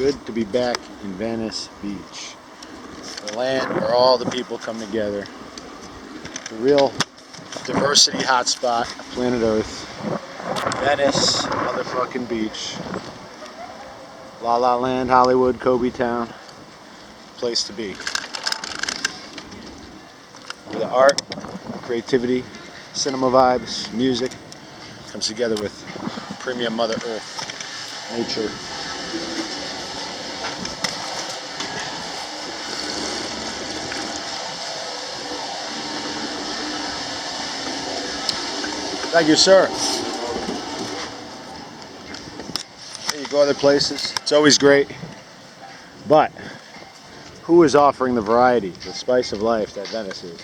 Good to be back in Venice Beach, the land where all the people come together. The real diversity hotspot, planet Earth. Venice, motherfucking beach. La La Land, Hollywood, Kobe Town. Place to be. Where the art, creativity, cinema vibes, music comes together with premium Mother Earth, nature. Thank you, sir. You go other places, it's always great. But who is offering the variety, the spice of life that Venice is?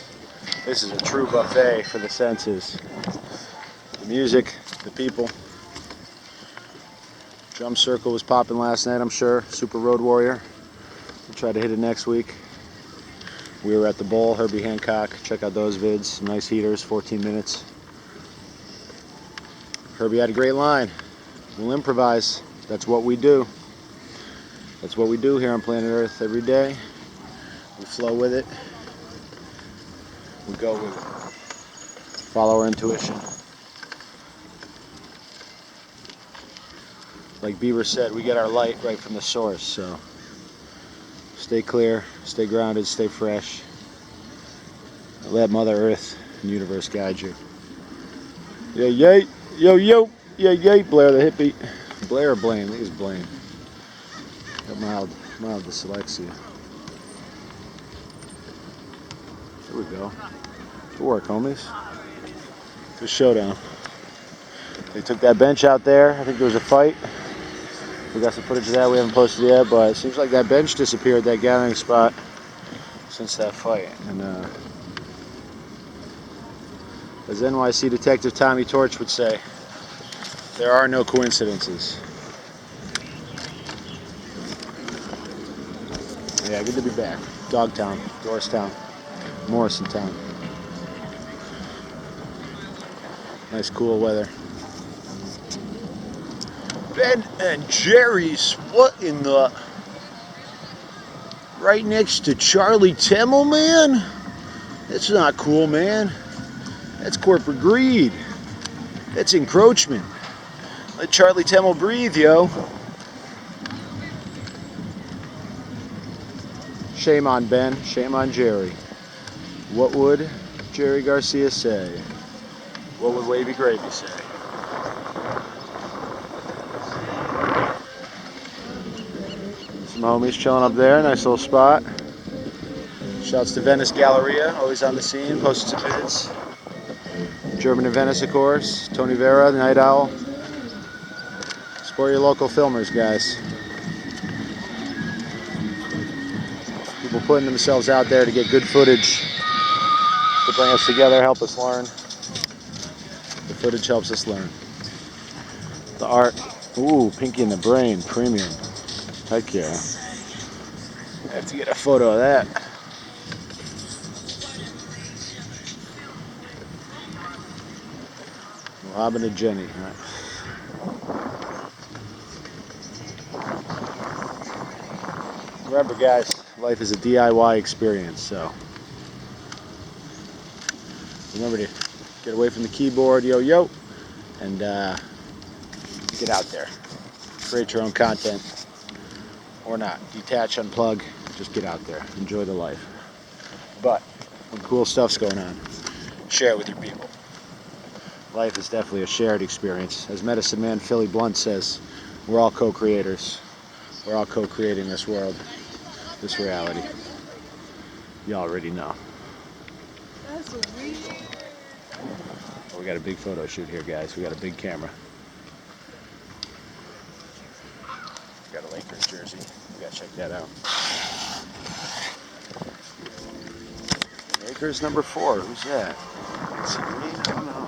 This is a true buffet for the senses. The music, the people. Drum circle was popping last night, I'm sure. Super Road Warrior. We'll try to hit it next week. We were at the Bowl, Herbie Hancock. Check out those vids. Some nice heaters, 14 minutes. Herbie had a great line. We'll improvise. That's what we do. That's what we do here on planet Earth every day. We flow with it. We go with it. Follow our intuition. Like Beaver said, we get our light right from the source, so stay clear, stay grounded, stay fresh. Let Mother Earth and universe guide you. Yeah, yay, yo, yo, yeah, yay, Blair the hippie. Blair or Blaine? I think it's Blaine. Got mild dyslexia. There we go. Good work, homies. Good showdown. They took that bench out there. I think there was a fight. We got some footage of that. We haven't posted it yet, but it seems like that bench disappeared, that gathering spot, since that fight. And as NYC Detective Tommy Torch would say, there are no coincidences. Yeah, good to be back. Dogtown, Doorstown, Morrisontown. Nice cool weather. Ben and Jerry's, what in the... Right next to Charlie Temmel, man? That's not cool, man. That's corporate greed. That's encroachment. Let Charlie Temmel breathe, yo. Shame on Ben, shame on Jerry. What would Jerry Garcia say? What would Wavy Gravy say? Some homies chilling up there, nice little spot. Shouts to Venice Galleria, always on the scene, posting some vids. German in Venice, of course. Tony Vera, the Night Owl. Support your local filmers, guys. People putting themselves out there to get good footage, to bring us together, help us learn. The footage helps us learn. The art, ooh, Pinky in the Brain, premium. Heck yeah. I have to get a photo of that. Robin and Jenny. Right. Remember, guys, life is a DIY experience, so remember to get away from the keyboard, yo, and get out there. Create your own content, or not. Detach, unplug, just get out there. Enjoy the life. But when cool stuff's going on, share it with your people. Life is definitely a shared experience. As Medicine Man Philly Blunt says, we're all co-creators. We're all co-creating this world, this reality. You already know. That's a weird. We got a big photo shoot here, guys. We got a big camera. We got a Lakers jersey. We gotta check that out. Lakers number 4. Who's that? Is it me? I don't know.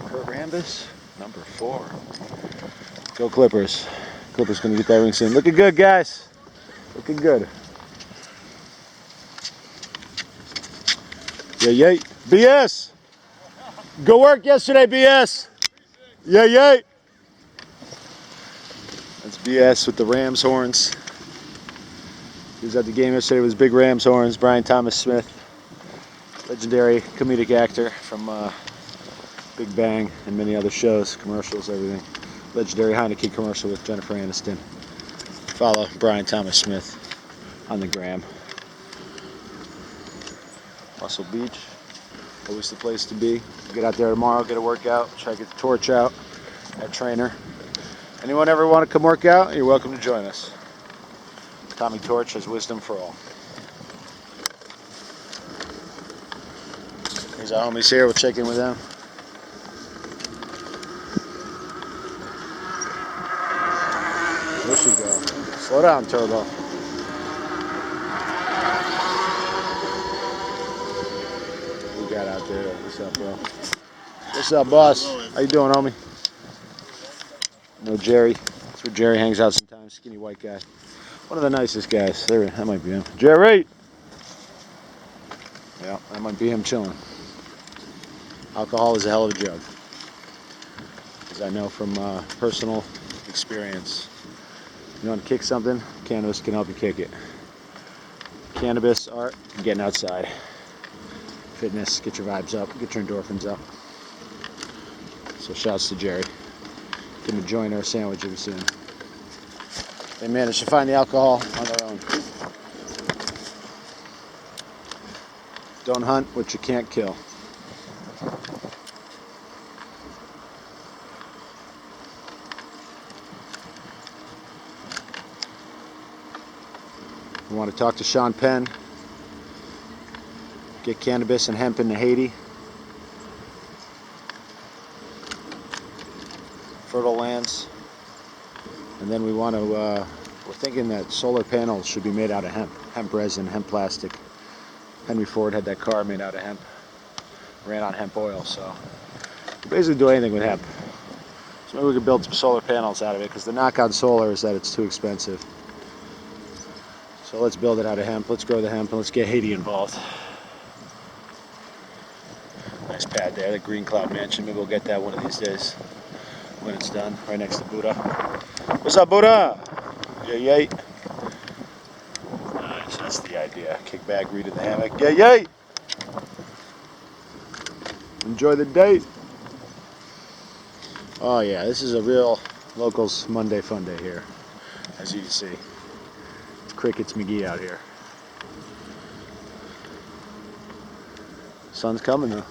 Kurt Rambis, number 4. Go Clippers. Clippers gonna get that ring soon. Looking good, guys. Looking good. Yeah, yay. BS. Go work yesterday, BS. Yeah, yay. That's BS with the Rams horns. He was at the game yesterday with his big Rams horns. Brian Thomas Smith, legendary comedic actor from Big Bang and many other shows, commercials, everything. Legendary Heineken commercial with Jennifer Aniston. Follow Brian Thomas Smith on the gram. Muscle Beach, always the place to be. Get out there tomorrow, get a workout, try to get the torch out at Trainer. Anyone ever want to come work out, you're welcome to join us. Tommy Torch has wisdom for all. Here's our homies here, we'll check in with them. There she go. Slow down, Turbo. What we got out there? What's up, bro? What's up, boss? How you doing, homie? No Jerry. That's where Jerry hangs out sometimes. Skinny white guy. One of the nicest guys. There, that might be him. Jerry! Yeah, that might be him chilling. Alcohol is a hell of a drug. As I know from personal experience. You want to kick something? Cannabis can help you kick it. Cannabis, art, getting outside. Fitness, get your vibes up, get your endorphins up. So shouts to Jerry. Give him a joint or a sandwich if you see him. They managed to find the alcohol on their own. Don't hunt what you can't kill. We want to talk to Sean Penn. Get cannabis and hemp into Haiti. Fertile lands. And then we want to, we're thinking that solar panels should be made out of hemp resin, hemp plastic. Henry Ford had that car made out of hemp. Ran on hemp oil, so basically do anything with hemp. So maybe we could build some solar panels out of it, because the knock on solar is that it's too expensive. So let's build it out of hemp, let's grow the hemp, and let's get Haiti involved. Nice pad there, the Green Cloud Mansion. Maybe we'll get that one of these days when it's done, right next to Buddha. What's up, Buddha? Yay, yay. Nice, that's the idea. Kick back, read in the hammock. Yay, yay. Enjoy the date. Oh yeah, this is a real locals Monday fun day here, as you can see. It's Crickets McGee out here. Sun's coming though.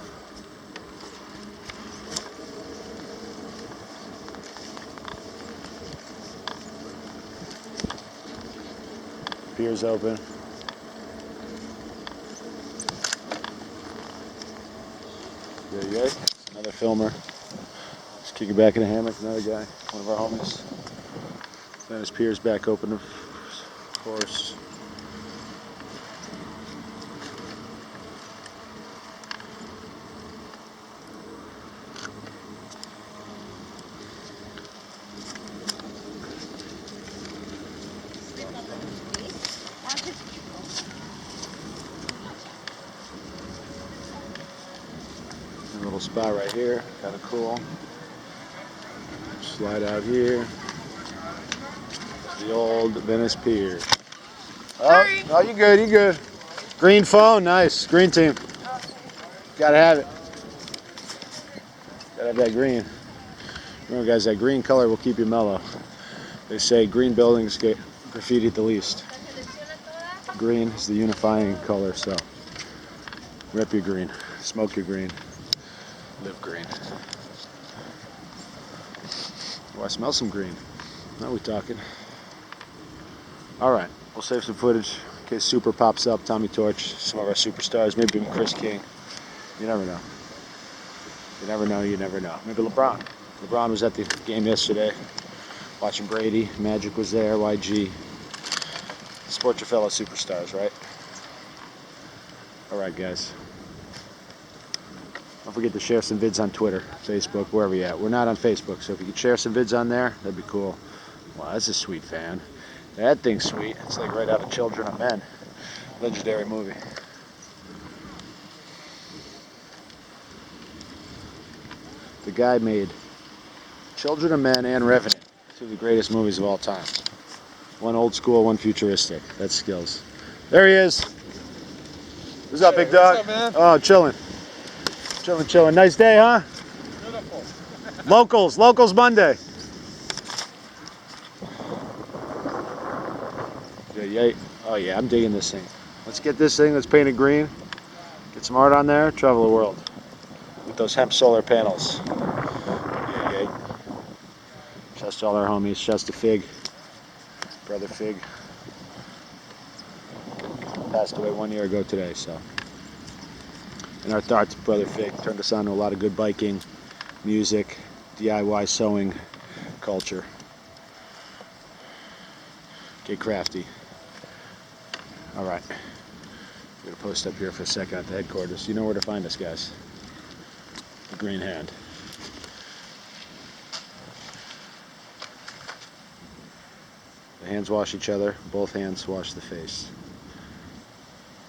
Pier's open. Yeah, yeah. Another filmer. Just kick it back in the hammock. Another guy, one of our homies. Venice Pier's back open, of course. A little spot right here, kind of cool. Slide out here. The old Venice Pier. Oh, you good, you good. Green phone, nice. Green team. Gotta have it. Gotta have that green. Remember guys, that green color will keep you mellow. They say green buildings get graffitied the least. Green is the unifying color, so rep your green, smoke your green, live green. Oh, I smell some green. Now we're talking. Alright, we'll save some footage in case Super pops up, Tommy Torch, some of our superstars, maybe even Chris King. You never know. You never know, you never know. Maybe LeBron. LeBron was at the game yesterday, watching Brady. Magic was there, YG. Support your fellow superstars, right? Alright, guys. Don't forget to share some vids on Twitter, Facebook, wherever you're at. We're not on Facebook, so if you could share some vids on there, that'd be cool. Wow, that's a sweet fan. That thing's sweet. It's like right out of Children of Men. Legendary movie. The guy made Children of Men and Revenant, two of the greatest movies of all time. One old school, one futuristic. That's skills. There he is. What's up, big dog? What's up, man? Oh, chilling. Chilling. Nice day, huh? Beautiful. Locals Monday. Yeah. Oh yeah, I'm digging this thing. Let's get this thing. Let's paint it green. Get some art on there. Travel the world with those hemp solar panels. Yeah. Shouts to all our homies. Shouts to FIG, brother FIG. Passed away 1 year ago today, so. And our thoughts, brother FIG, turned us on to a lot of good biking, music, DIY sewing culture. Get crafty. All right. I'm going to post up here for a second at the headquarters. You know where to find us, guys. The Green Hand. The hands wash each other. Both hands wash the face.